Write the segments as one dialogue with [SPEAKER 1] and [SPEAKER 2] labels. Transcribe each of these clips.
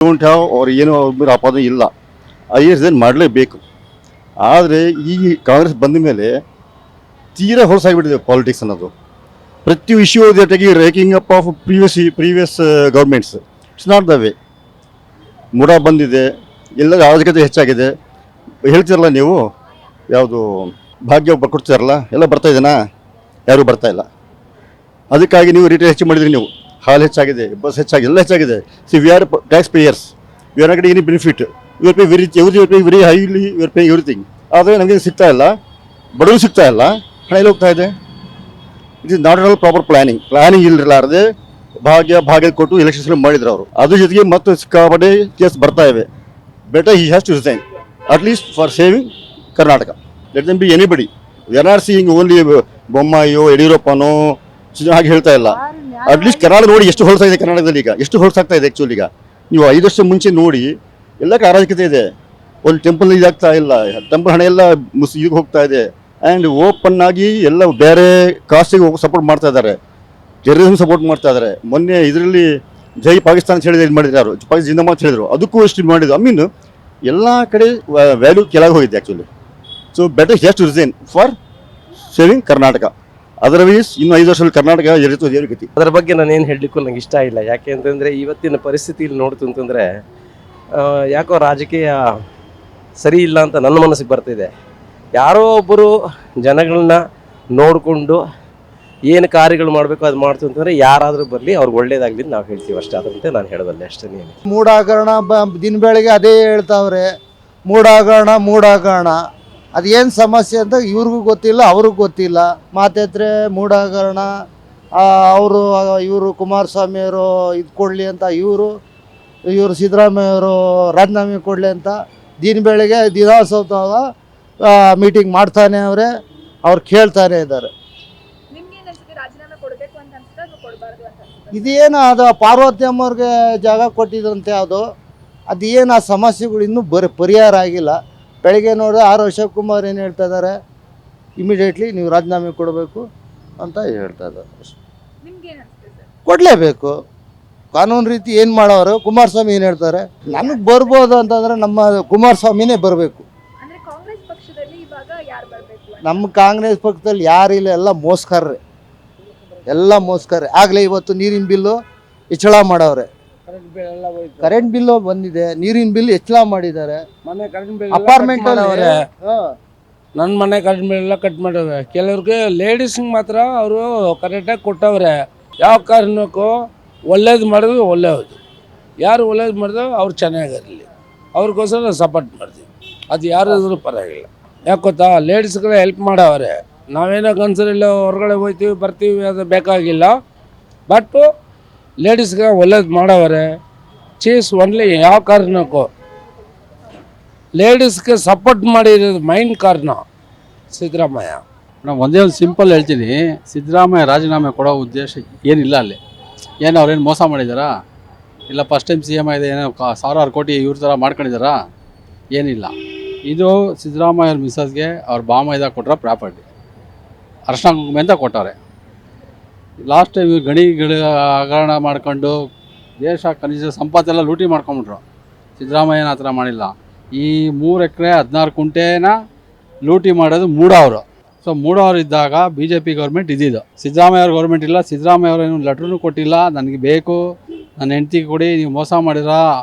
[SPEAKER 1] Don't have ಅವ್ರು ಏನು ಅವ್ರ ಮೇಲೆ ಆಪಾದನೆ ಇಲ್ಲ. IAS ಏನು ಮಾಡಲೇಬೇಕು. ಆದರೆ ಈ ಕಾಂಗ್ರೆಸ್ ಬಂದ ಮೇಲೆ ತೀರಾ ಹೊರಸಾಗಿಬಿಟ್ಟಿದೆ ಪಾಲಿಟಿಕ್ಸ್ ಅನ್ನೋದು. ಪ್ರತಿ ಇಶ್ಯೂ ಜೊತೆಗೆ raking up of previous governments. It's not the way. MUDA ಬಂದಿದೆ, ಎಲ್ಲ ಅರಾಜಕತೆ ಹೆಚ್ಚಾಗಿದೆ. ಹೇಳ್ತಿರಲ್ಲ ನೀವು, ಯಾವುದು ಭಾಗ್ಯ ಕೊಡ್ತಿದಾರಲ್ಲ, ಎಲ್ಲ ಬರ್ತಾ ಇದೆನಾ? ಯಾರೂ ಬರ್ತಾ ಇಲ್ಲ. ಅದಕ್ಕಾಗಿ ನೀವು ರೇಟ್ ಹೆಚ್ಚು ಮಾಡಿದ್ರಿ. ನೀವು ಹಾಲು ಹೆಚ್ಚಾಗಿದೆ, ಬಸ್ ಹೆಚ್ಚಾಗಿದೆ, ಎಲ್ಲ ಹೆಚ್ಚಾಗಿದೆ. C we are tax payers, V are not any benefit. Your pay very highly, your pay everything. ಆದರೆ ನಮಗೆ ಸಿಗ್ತಾ ಇಲ್ಲ, ಬಡವರು ಸಿಗ್ತಾ ಇಲ್ಲ, ಹಣ ಎಲ್ಲಿ ಹೋಗ್ತಾ ಇದೆ? It is not all proper planning ಇರಲಾರದೆ ಭಾಗ್ಯ ಕೊಟ್ಟು ಎಲೆಕ್ಷನ್ಸ್ ಮಾಡಿದ್ರು ಅವರು. ಅದ್ರ ಜೊತೆಗೆ ಮತ್ತು ಸಿಕ್ಕಾಪಟ್ಟೆ ಕೇಸ್ ಬರ್ತಾ ಇವೆ. Better he has to resign at least for saving Karnataka. Let them be anybody. We are not seeing only ಬೊಮ್ಮಾಯಿಯೋ ಯಡಿಯೂರಪ್ಪನೋ ಹಾಗೆ ಹೇಳ್ತಾ ಇಲ್ಲ. ಅಟ್ಲೀಸ್ಟ್ ಕರ್ನಾಟಕ ನೋಡಿ ಎಷ್ಟು ಹೊಲಸಾಗಿದೆ ಇದೆ ಕರ್ನಾಟಕದಲ್ಲಿ. ಈಗ ಎಷ್ಟು ಹೊಲಸಾಗ್ತಾ ಇದೆ ಆ್ಯಕ್ಚುಲಿ. ಈಗ ನೀವು 5 ವರ್ಷ ಮುಂಚೆ ನೋಡಿ, ಎಲ್ಲಕ್ಕೆ ಅರಾಜಕತೆ ಇದೆ. ಒಂದು ಟೆಂಪಲ್ ಇದಾಗ್ತಾ ಇಲ್ಲ, ಟೆಂಪಲ್ ಹಣ ಎಲ್ಲ ಇದಕ್ಕೆ ಹೋಗ್ತಾ ಇದೆ. ಆ್ಯಂಡ್ ಓಪನ್ ಆಗಿ ಎಲ್ಲ ಬೇರೆ ಕಾಸ್ಟಿಗೆ ಸಪೋರ್ಟ್ ಮಾಡ್ತಾ ಇದ್ದಾರೆ, ಟೆರರಿಸಮ್ ಸಪೋರ್ಟ್ ಮಾಡ್ತಾ ಇದ್ದಾರೆ. ಮೊನ್ನೆ ಇದರಲ್ಲಿ ಜೈ ಪಾಕಿಸ್ತಾನ ಅಂತ ಹೇಳಿದ್ರೆ ಇದು ಮಾಡಿದ್ರು, ಯಾರು ಜಿಂದಾಬಾದ್ ಅಂತ ಹೇಳಿದ್ರು, ಅದಕ್ಕೂ ಎಷ್ಟು ಮಾಡಿದ್ರು. ಐ ಮೀನ್ ಎಲ್ಲ ಕಡೆ ವ್ಯಾಲ್ಯೂ ಕೆಳಗೆ ಹೋಗಿದೆ actually. So better has to resign for saving Karnataka. Otherwise ಇನ್ನು 5 ವರ್ಷದಲ್ಲಿ ಕರ್ನಾಟಕ ದೇವ್ರ ಗತಿ.
[SPEAKER 2] ಅದರ ಬಗ್ಗೆ ನಾನು ಏನು ಹೇಳಲಿಕ್ಕೂ ನಂಗೆ ಇಷ್ಟ ಇಲ್ಲ. ಯಾಕೆ ಅಂತಂದರೆ ಇವತ್ತಿನ ಪರಿಸ್ಥಿತಿಯಲ್ಲಿ ನೋಡ್ತು ಅಂತಂದರೆ ಯಾಕೋ ರಾಜಕೀಯ ಸರಿ ಇಲ್ಲ ಅಂತ ನನ್ನ ಮನಸ್ಸಿಗೆ ಬರ್ತಿದೆ. ಯಾರೋ ಒಬ್ಬರು ಜನಗಳನ್ನ ನೋಡಿಕೊಂಡು ಏನು ಕಾರ್ಯಗಳು ಮಾಡಬೇಕು ಅದು ಮಾಡ್ತು ಅಂತಂದರೆ ಯಾರಾದರೂ ಬರಲಿ ಅವ್ರಿಗೆ ಒಳ್ಳೇದಾಗಲಿ ನಾವು ಹೇಳ್ತೀವಿ ಅಷ್ಟೇ. ಅದರಂತೆ ನಾನು ಹೇಳಬಲ್ಲೆ ಅಷ್ಟೇ.
[SPEAKER 3] ಮೂಡಾಗರಣ ದಿನ ಬೆಳಗ್ಗೆ ಅದೇ ಹೇಳ್ತಾವ್ರೆ, ಮೂಡಾಗರಣ. ಅದೇನು ಸಮಸ್ಯೆ ಅಂತ ಇವ್ರಿಗೂ ಗೊತ್ತಿಲ್ಲ, ಅವ್ರಿಗೂ ಗೊತ್ತಿಲ್ಲ. ಮಾತೆತ್ರೆ ಮೂಡಾಗರಣ ಇವರು ಕುಮಾರಸ್ವಾಮಿಯವರು ಇದು ಕೊಡಲಿ ಅಂತ, ಇವರು ಸಿದ್ದರಾಮಯ್ಯವರು ರಾಜೀನಾಮೆ ಕೊಡಲಿ ಅಂತ ದಿನ ಬೆಳಗ್ಗೆ ದಿನೋತ್ಸವ ಮೀಟಿಂಗ್ ಮಾಡ್ತಾನೆ ಅವ್ರು ಕೇಳ್ತಾನೆ ಇದ್ದಾರೆ. ಇದೇನು ಅದು ಪಾರ್ವತಿ ಅಮ್ಮವ್ರಿಗೆ ಜಾಗ ಕೊಟ್ಟಿದ್ದಂತೆ, ಅದೇನು ಆ ಸಮಸ್ಯೆಗಳು ಇನ್ನೂ ಪರಿಹಾರ ಆಗಿಲ್ಲ. ಬೆಳಗ್ಗೆ ನೋಡಿದ್ರೆ ಅಶೋಕ್ ಕುಮಾರ್ ಏನು ಹೇಳ್ತಾ ಇದ್ದಾರೆ, ಇಮಿಡಿಯೇಟ್ಲಿ ನೀವು ರಾಜೀನಾಮೆ ಕೊಡಬೇಕು ಅಂತ ಹೇಳ್ತಾ ಇದ್ದಾರೆ. ಕೊಡಲೇಬೇಕು, ಕಾನೂನು ರೀತಿ ಏನು ಮಾಡೋರು. ಕುಮಾರಸ್ವಾಮಿ ಏನು ಹೇಳ್ತಾರೆ, ನಮಗೆ ಬರ್ಬೋದು ಅಂತಂದರೆ ನಮ್ಮ ಕುಮಾರಸ್ವಾಮಿನೇ ಬರಬೇಕು. ನಮ್ಮ ಕಾಂಗ್ರೆಸ್ ಪಕ್ಷದಲ್ಲಿ ಯಾರಿಲ್ಲ, ಎಲ್ಲ ಮೋಸ್ಕರ್ರೆ. ಆಗಲೇ ಇವತ್ತು ನೀರಿನ ಬಿಲ್ಲು ಹೆಚ್ಚಳ ಮಾಡವ್ರೆ, ಕರೆಂಟ್ ಬಿಲ್ಲು ಬಂದಿದೆ, ನೀರಿನ ಬಿಲ್ ಹೆಚ್ಚಳ ಮಾಡಿದ್ದಾರೆ. ಅಪಾರ್ಟ್ಮೆಂಟ್ ಅವರೇ
[SPEAKER 4] ನನ್ನ ಮನೆ ಕರೆಂಟ್ ಬಿಲ್ ಎಲ್ಲ ಕಟ್ ಮಾಡವ್ರೆ. ಕೆಲವ್ರಿಗೆ ಲೇಡೀಸ್ಗೆ ಮಾತ್ರ ಅವರು ಕರೆಕ್ಟಾಗಿ ಕೊಟ್ಟವ್ರೆ. ಯಾವ ಕಾರಣಕ್ಕೂ ಒಳ್ಳೇದು ಮಾಡಿದ್ರು ಒಳ್ಳೆಯದು, ಯಾರು ಒಳ್ಳೇದು ಮಾಡಿದ್ರು ಅವ್ರು ಚೆನ್ನಾಗಿರಲಿ, ಅವ್ರಿಗೋಸ್ಕರ ನಾವು ಸಪೋರ್ಟ್ ಮಾಡ್ತೀವಿ. ಅದು ಯಾರಾದರೂ ಪರವಾಗಿಲ್ಲ. ಯಾಕೆ ಗೊತ್ತಾ, ಲೇಡೀಸ್ಗೆಲ್ಲ ಹೆಲ್ಪ್ ಮಾಡವ್ರೆ. ನಾವೇನೋ ಗಂಡಸರೆಲ್ಲ ಹೊರಗಡೆ ಹೋಗ್ತೀವಿ ಬರ್ತೀವಿ, ಅದು ಬೇಕಾಗಿಲ್ಲ. ಬಟ್ಟು ಲೇಡೀಸ್ಗೆ ಒಳ್ಳೇದು ಮಾಡವ್ರೆ. ಚೀಸ್ ಒನ್ಲಿ ಯಾವ ಕಾರಣಕ್ಕೂ ಲೇಡೀಸ್ಗೆ ಸಪೋರ್ಟ್ ಮಾಡಿರೋದು ಮೈನ್ ಕಾರಣ ಸಿದ್ದರಾಮಯ್ಯ.
[SPEAKER 5] ನಾವು ಒಂದೇ ಒಂದು ಸಿಂಪಲ್ ಹೇಳ್ತೀನಿ, ಸಿದ್ದರಾಮಯ್ಯ ರಾಜೀನಾಮೆ ಕೊಡೋ ಉದ್ದೇಶ ಏನಿಲ್ಲ. ಅಲ್ಲಿ ಏನು ಅವ್ರೇನು ಮೋಸ ಮಾಡಿದಾರಾ? ಇಲ್ಲ ಫಸ್ಟ್ ಟೈಮ್ CM ಆಗಿದೆ, ಏನೋ 1000 ಕೋಟಿ ಇವ್ರ ಥರ ಮಾಡ್ಕೊಂಡಿದ್ದಾರಾ? ಏನಿಲ್ಲ. ಇದು ಸಿದ್ದರಾಮಯ್ಯ ಮಿಸ್ಸಸ್ಗೆ ಅವ್ರ ಬಾಮೈದ ಕೊಟ್ಟರೆ ಪ್ರಾಪರ್ಟಿ, ಅರ್ಶಿನ ಕುಂಕುಮ ಅಂತ ಕೊಟ್ಟವ್ರೆ. ಲಾಸ್ಟ್ ಟೈಮ್ ಇವ್ರು ಗಣಿಗಳ ಹಗರಣ ಮಾಡ್ಕೊಂಡು ದೇಶ ಖನಿಜ ಸಂಪತ್ತೆಲ್ಲ ಲೂಟಿ ಮಾಡ್ಕೊಂಬಿಟ್ರು. ಸಿದ್ದರಾಮಯ್ಯನ ಆ ಥರ ಮಾಡಿಲ್ಲ. ಈ 3 ಎಕರೆ 16 ಕುಂಟೆನ ಲೂಟಿ ಮಾಡೋದು ಮೂಡವರು. ಸೊ ಮೂಡವರು ಇದ್ದಾಗ BJP ಗೌರ್ಮೆಂಟ್ ಇದ್ದಿದ್ದು, ಸಿದ್ದರಾಮಯ್ಯ ಅವ್ರ ಗೌರ್ಮೆಂಟ್ ಇಲ್ಲ. ಸಿದ್ದರಾಮಯ್ಯ ಅವ್ರೇನು ಲೆಟ್ರೂ ಕೊಟ್ಟಿಲ್ಲ, ನನಗೆ ಬೇಕು, ನನ್ನ ಹೆಂಡ್ತಿಗೆ ಕೊಡಿ, ನೀವು ಮೋಸ ಮಾಡಿರ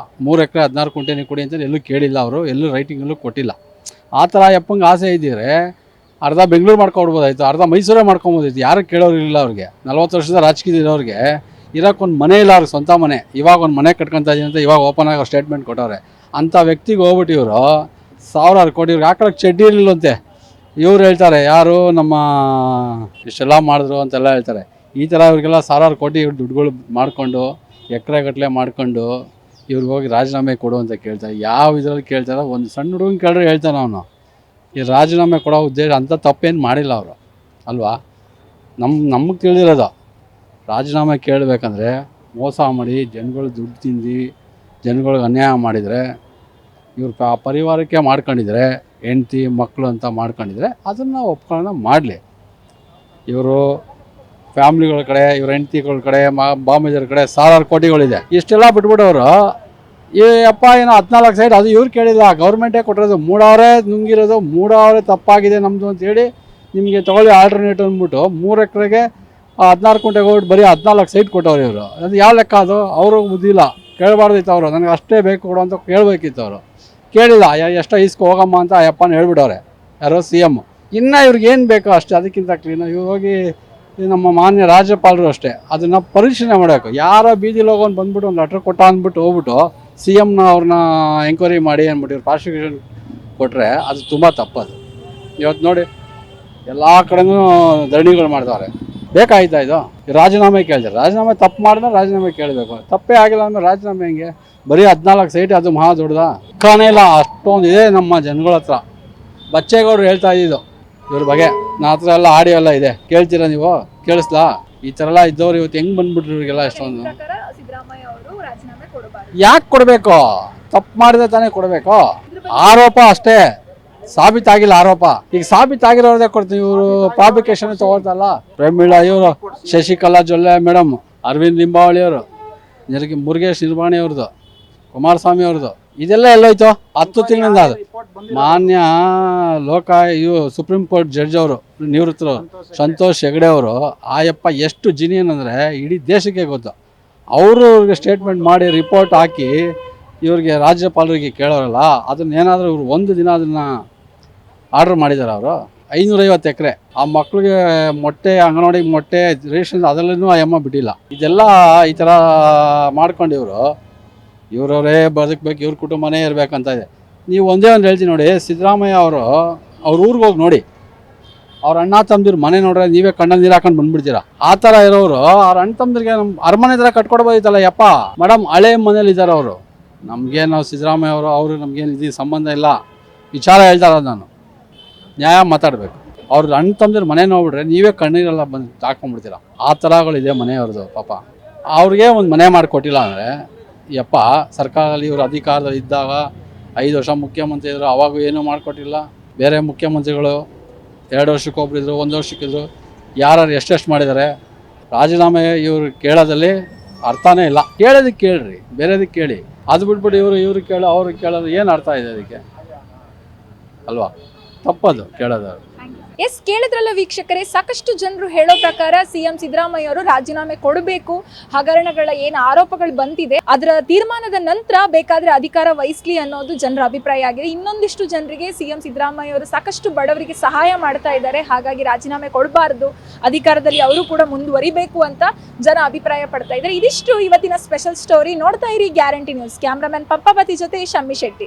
[SPEAKER 5] 3 ಎಕರೆ 16 ಕುಂಟೆನೇ ಕೊಡಿ ಅಂತ ಎಲ್ಲೂ ಕೇಳಿಲ್ಲ. ಅವರು ಎಲ್ಲೂ ರೈಟಿಂಗಲ್ಲೂ ಕೊಟ್ಟಿಲ್ಲ. ಆ ಥರ ಯಪ್ಪಂಗೆ ಆಸೆ ಇದ್ದಿದ್ರೆ ಅರ್ಧ ಬೆಂಗಳೂರು ಮಾಡ್ಕೊಡ್ಬೋದಾಯ್ತು, ಅರ್ಧ ಮೈಸೂರೇ ಮಾಡ್ಕೊಬೋದಾಯ್ತು. ಯಾರು ಕೇಳೋರಿಲ್ಲ ಅವ್ರಿಗೆ. 40 ವರ್ಷದ ರಾಜಕೀಯದವ್ರಿಗೆ ಇರೋಕ್ಕೊಂದು ಮನೆ ಇಲ್ಲ, ಅವ್ರಿಗೆ ಸ್ವಂತ ಮನೆ. ಇವಾಗ ಒಂದು ಮನೆ ಕಟ್ಕೊತಾ ಇದ್ದೀನಿ ಅಂತ ಇವಾಗ ಓಪನ್ ಆಗಿ ಸ್ಟೇಟ್ಮೆಂಟ್ ಕೊಟ್ಟವ್ರೆ. ಅಂಥ ವ್ಯಕ್ತಿಗೆ ಹೋಗ್ಬಿಟ್ಟು ಇವರು 1000 ಕೋಟಿ ಇವ್ರಿಗೆ ಹಾಕೊಳಕ್ಕೆ ಚಡ್ಡಿ ಇರಲಿಲ್ಲಂತೆ. ಇವ್ರು ಹೇಳ್ತಾರೆ, ಯಾರು ನಮ್ಮ ಇಷ್ಟೆಲ್ಲ ಮಾಡಿದ್ರು ಅಂತೆಲ್ಲ ಹೇಳ್ತಾರೆ. ಈ ಥರ ಇವ್ರಿಗೆಲ್ಲ 1000 ಕೋಟಿ ಇವ್ರು ದುಡ್ಡುಗಳು ಮಾಡಿಕೊಂಡು ಎಕರೆಗಟ್ಟಲೆ ಮಾಡ್ಕೊಂಡು ಇವ್ರಿಗೆ ಹೋಗಿ ರಾಜೀನಾಮೆ ಕೊಡು ಅಂತ ಕೇಳ್ತಾರೆ. ಯಾವ ಇದರಲ್ಲಿ ಕೇಳ್ತಾರೆ? ಒಂದು ಸಣ್ಣ ಹುಡುಗನ ಕೇಳಿದ್ರೆ ಹೇಳ್ತಾನೆ ಅವನು. ಈ ರಾಜೀನಾಮೆ ಕೊಡೋ ಉದ್ದೇಶ ಅಂಥ ತಪ್ಪೇನು ಮಾಡಿಲ್ಲ ಅವರು, ಅಲ್ವಾ? ನಮಗೆ ತಿಳಿದಿರೋದು, ರಾಜೀನಾಮೆ ಕೇಳಬೇಕಂದ್ರೆ ಮೋಸ ಮಾಡಿ ಜನಗಳು ದುಡ್ಡು ತಿಂದು ಜನಗಳಿಗೆ ಅನ್ಯಾಯ ಮಾಡಿದರೆ, ಇವ್ರ ಪರಿವಾರಕ್ಕೆ ಮಾಡ್ಕೊಂಡಿದ್ರೆ, ಹೆಂಡ್ತಿ ಮಕ್ಕಳು ಅಂತ ಮಾಡ್ಕೊಂಡಿದ್ರೆ ಅದನ್ನು ಒಪ್ಕೊಳ್ಳೋಣ ಮಾಡಲಿ. ಇವರು ಫ್ಯಾಮ್ಲಿಗಳ ಕಡೆ, ಇವ್ರ ಹೆಂಡ್ತಿಗಳ ಕಡೆ, ಬಾಂಬೆಜರ ಕಡೆ 1000 ಕೋಟಿಗಳಿದೆ. ಇಷ್ಟೆಲ್ಲ ಬಿಟ್ಬಿಟ್ಟವರು ಈ ಅಪ್ಪ ಏನೋ 14 ಸೈಟ್ ಅದು ಇವ್ರು ಕೇಳಿಲ್ಲ, ಗೌರ್ಮೆಂಟೇ ಕೊಟ್ಟಿರೋದು. ಮೂಡಾವರೆ ನುಂಗಿರೋದು, ಮೂಡಾವರೆ ತಪ್ಪಾಗಿದೆ ನಮ್ಮದು ಅಂತೇಳಿ ನಿಮಗೆ ತೊಗೊಳ್ಳಿ ಆಲ್ಟರ್ನೇಟಿವ್ ಅಂದ್ಬಿಟ್ಟು 3 ಎಕರೆಗೆ 16 ಕುಂಟೆಗೆ ಹೋಗ್ಬಿಟ್ಟು ಬರೀ 14 ಸೈಟ್ ಕೊಟ್ಟವ್ರು ಇವರು. ಅದು ಯಾವ ಲೆಕ್ಕ ಅದು? ಅವರು ಬುದ್ಧಿಲ್ಲ, ಕೇಳಬಾರ್ದಿತ್ತು ಅವರು. ನನಗೆ ಅಷ್ಟೇ ಬೇಕು ಕೊಡು ಅಂತ ಕೇಳಬೇಕಿತ್ತು ಅವರು. ಕೇಳಿಲ್ಲ, ಎಷ್ಟೋ ಇಸ್ಕೊ ಹೋಗಮ್ಮ ಅಂತ ಆ ಅಪ್ಪನ ಹೇಳ್ಬಿಟ್ಟವ್ರೆ ಯಾರೋ CM. ಇನ್ನು ಇವ್ರಿಗೆ ಏನು ಬೇಕೋ ಅಷ್ಟೇ, ಅದಕ್ಕಿಂತ ಕ್ಲೀನು. ಇವ್ರು ಹೋಗಿ ನಮ್ಮ ಮಾನ್ಯ ರಾಜ್ಯಪಾಲರು ಅಷ್ಟೇ ಅದನ್ನು ಪರಿಶೀಲನೆ ಮಾಡಬೇಕು. ಯಾರೋ ಬೀದಿಲಿ ಹೋಗೋನು ಬಂದ್ಬಿಟ್ಟು ಒಂದು ಲೆಟ್ರ್ ಕೊಟ್ಟ ಅಂದ್ಬಿಟ್ಟು ಹೋಗ್ಬಿಟ್ಟು CMನ ಅವ್ರನ್ನ ಎಂಕ್ವೈರಿ ಮಾಡಿ ಅಂದ್ಬಿಟ್ಟು ಇವ್ರು ಪ್ರಾಸಿಕ್ಯೂಷನ್ ಕೊಟ್ಟರೆ ಅದು ತುಂಬ ತಪ್ಪದು. ಇವತ್ತು ನೋಡಿ ಎಲ್ಲ ಕಡೆನೂ ಧರಣಿಗಳು ಮಾಡ್ತಾರೆ. ಬೇಕಾಯ್ತಾ ಇದು? ರಾಜೀನಾಮೆ ಕೇಳ್ತಾರೆ. ರಾಜೀನಾಮೆ ತಪ್ಪು ಮಾಡಿದ್ರೆ ರಾಜೀನಾಮೆ ಕೇಳಬೇಕು. ತಪ್ಪೇ ಆಗಿಲ್ಲ ಅಂದ್ರೆ ರಾಜೀನಾಮೆ ಹೆಂಗೆ? ಬರೀ 14 ಸೈಟ್, ಅದು ಮಹಾ ದೊಡ್ಡದ? ಕಾನೇ ಇಲ್ಲ, ಅಷ್ಟೊಂದು ಇದೆ ನಮ್ಮ ಜನಗಳ ಹತ್ರ. ಬಚ್ಚೇಗೌಡರು ಹೇಳ್ತಾ ಇದ್ದಿದ್ದು ಇವ್ರ ಬಗ್ಗೆ. ನನ್ನ ಹತ್ರ ಎಲ್ಲ ಆಡಿಯೋ ಎಲ್ಲ ಇದೆ, ಕೇಳ್ತೀರಾ ನೀವು? ಕೇಳಿಸ್ಲಾ? ಈ ಥರ ಎಲ್ಲ ಇದ್ದವ್ರು ಇವತ್ತು ಹೆಂಗೆ ಬಂದ್ಬಿಟ್ರು ಇವ್ರಿಗೆಲ್ಲ ಎಷ್ಟೊಂದು? ಯಾಕೆ ಕೊಡಬೇಕು? ತಪ್ಪು ಮಾಡಿದ್ರೆ ತಾನೇ ಕೊಡಬೇಕು. ಆರೋಪ ಅಷ್ಟೇ, ಸಾಬೀತಾಗಿಲ್ಲ ಆರೋಪ. ಈಗ ಸಾಬೀತಾಗಿರೋದೇ ಕೊಡ್ತೀವಿ. ಇವರು ಪ್ರಾಬಿಕೇಶನ್ ತಗೊಳ್ತಲ್ಲ. ಪ್ರೇಮಿಳಾ ಇವರು, ಶಶಿಕಲಾ ಜೊಲ್ಲೆ ಮೇಡಮ್, ಅರವಿಂದ್ ಲಿಂಬಾವಳಿ ಅವರು, ಮುರುಗೇಶ್ ನಿರ್ವಾಣಿ ಅವ್ರದ್ದು, ಕುಮಾರಸ್ವಾಮಿ ಅವ್ರದ್ದು, ಇದೆಲ್ಲ ಎಲ್ಲೋಯ್ತು? 10 ತಿಂಗಳಿಂದ. ಅದು ಮಾನ್ಯ ಸುಪ್ರೀಂ ಕೋರ್ಟ್ ಜಡ್ಜ್ ಅವರು ನಿವೃತ್ತರು ಸಂತೋಷ್ ಹೆಗಡೆ ಅವರು, ಆಯಪ್ಪ ಎಷ್ಟು ಜಿನಿಯನ್ ಅಂದರೆ ಇಡೀ ದೇಶಕ್ಕೆ ಗೊತ್ತು. ಅವರು ಇವ್ರಿಗೆ ಸ್ಟೇಟ್ಮೆಂಟ್ ಮಾಡಿ ರಿಪೋರ್ಟ್ ಹಾಕಿ ಇವ್ರಿಗೆ ರಾಜ್ಯಪಾಲರಿಗೆ ಕೇಳೋರಲ್ಲ, ಅದನ್ನೇನಾದರೂ ಇವ್ರು ಒಂದು ದಿನ ಅದನ್ನು ಆರ್ಡ್ರ್ ಮಾಡಿದ್ದಾರೆ. ಅವರು 550 ಎಕರೆ ಆ ಮಕ್ಳಿಗೆ ಮೊಟ್ಟೆ, ಅಂಗನವಾಡಿಗೆ ಮೊಟ್ಟೆ, ರೇಷನ್ ಅದರಲ್ಲೂ ಆ ಅಮ್ಮ ಬಿಟ್ಟಿಲ್ಲ. ಇದೆಲ್ಲ ಈ ಥರ ಮಾಡ್ಕೊಂಡು ಇವ್ರವರೇ ಬದುಕಬೇಕು, ಇವ್ರ ಕುಟುಂಬನೇ ಇರಬೇಕಂತ ಇದೆ. ನೀವು ಒಂದೇ ಒಂದು ಹೇಳ್ತೀನಿ ನೋಡಿ, ಸಿದ್ದರಾಮಯ್ಯ ಅವರು ಅವ್ರ ಊರಿಗೆ ಹೋಗಿ ನೋಡಿ, ಅವ್ರ ಅಣ್ಣ ತಮ್ಮದಿರು ಮನೆ ನೋಡ್ರೆ ನೀವೇ ಕಣ್ಣಲ್ಲಿ ನೀರು ಹಾಕೊಂಡು ಬಂದ್ಬಿಡ್ತೀರಾ. ಆ ಥರ ಇರೋರು ಅವ್ರ ಅಣ್ಣ ತಮ್ಮದಿರಿಗೆ ನಮ್ಮ ಅರಮನೆ ಥರ ಕಟ್ಕೊಡ್ಬೋದಿತ್ತಲ್ಲ ಯಪ್ಪ. ಮೇಡಮ್ ಹಳೆ ಮನೇಲಿ ಇದ್ದಾರೆ ಅವರು. ನಮಗೆ ನಾವು ಸಿದ್ದರಾಮಯ್ಯ ಅವರು ನಮಗೇನು ಇದು ಸಂಬಂಧ ಇಲ್ಲ, ವಿಚಾರ ಹೇಳ್ತಾರ. ನಾನು ನ್ಯಾಯ ಮಾತಾಡಬೇಕು. ಅವ್ರ ಅಣ್ಣ ತಮ್ಮದಿರು ಮನೆ ನೋಡ್ಬಿಟ್ರೆ ನೀವೇ ಕಣ್ಣೀರೆಲ್ಲ ಬಂದು ಹಾಕೊಂಡ್ಬಿಡ್ತೀರಾ. ಆ ಥರಗಳಿದೆ ಮನೆಯವ್ರದ್ದು ಪಾಪ. ಅವ್ರಿಗೆ ಒಂದು ಮನೆ ಮಾಡಿಕೊಟ್ಟಿಲ್ಲ ಅಂದರೆ ಯಪ್ಪ, ಸರ್ಕಾರದಲ್ಲಿ ಇವರು ಅಧಿಕಾರದಲ್ಲಿ ಇದ್ದಾಗ 5 ವರ್ಷ ಮುಖ್ಯಮಂತ್ರಿ ಇದ್ದರು, ಅವಾಗೂ ಏನೂ ಮಾಡಿಕೊಟ್ಟಿಲ್ಲ. ಬೇರೆ ಮುಖ್ಯಮಂತ್ರಿಗಳು 2 ವರ್ಷಕ್ಕೊಬ್ರಿದ್ರು, 1 ವರ್ಷಕ್ಕಿದ್ರು, ಯಾರು ಎಷ್ಟೆಷ್ಟು ಮಾಡಿದ್ದಾರೆ. ರಾಜೀನಾಮೆ ಇವರು ಕೇಳೋದಲ್ಲಿ ಅರ್ಥನೇ ಇಲ್ಲ. ಕೇಳೋದಕ್ಕೆ ಕೇಳ್ರಿ, ಬೇರೆದಕ್ಕೆ ಕೇಳಿ. ಅದು ಬಿಟ್ಬಿಟ್ಟು ಇವ್ರಿಗೆ ಕೇಳೋ ಅವ್ರಿಗೆ ಕೇಳೋದು ಏನು ಅರ್ಥ ಇದೆ ಅದಕ್ಕೆ? ಅಲ್ವಾ? ತಪ್ಪದು ಕೇಳೋದು.
[SPEAKER 6] ಎಸ್, ಕೇಳಿದ್ರಲ್ಲ ವೀಕ್ಷಕರೇ, ಸಾಕಷ್ಟು ಜನರು ಹೇಳೋ ಪ್ರಕಾರ CM ಸಿದ್ದರಾಮಯ್ಯ ಅವರು ರಾಜೀನಾಮೆ ಕೊಡಬೇಕು. ಹಗರಣಗಳ ಏನು ಆರೋಪಗಳು ಬಂದಿದೆ ಅದರ ತೀರ್ಮಾನದ ನಂತರ ಬೇಕಾದ್ರೆ ಅಧಿಕಾರ ವಹಿಸ್ಲಿ ಅನ್ನೋದು ಜನರ ಅಭಿಪ್ರಾಯ ಆಗಿದೆ. ಇನ್ನೊಂದಿಷ್ಟು ಜನರಿಗೆ CM ಸಿದ್ದರಾಮಯ್ಯ ಅವರು ಸಾಕಷ್ಟು ಬಡವರಿಗೆ ಸಹಾಯ ಮಾಡ್ತಾ ಇದ್ದಾರೆ, ಹಾಗಾಗಿ ರಾಜೀನಾಮೆ ಕೊಡಬಾರ್ದು, ಅಧಿಕಾರದಲ್ಲಿ ಅವರು ಕೂಡ ಮುಂದುವರಿಬೇಕು ಅಂತ ಜನ ಅಭಿಪ್ರಾಯ ಪಡ್ತಾ ಇದ್ದಾರೆ. ಇದಿಷ್ಟು ಇವತ್ತಿನ ಸ್ಪೆಷಲ್ ಸ್ಟೋರಿ. ನೋಡ್ತಾ ಇರಿ ಗ್ಯಾರಂಟಿ ನ್ಯೂಸ್. ಕ್ಯಾಮ್ರಾಮನ್ ಪಂಪಾಪತಿ ಜೊತೆ ಶಮ್ಮಿ ಶೆಟ್ಟಿ.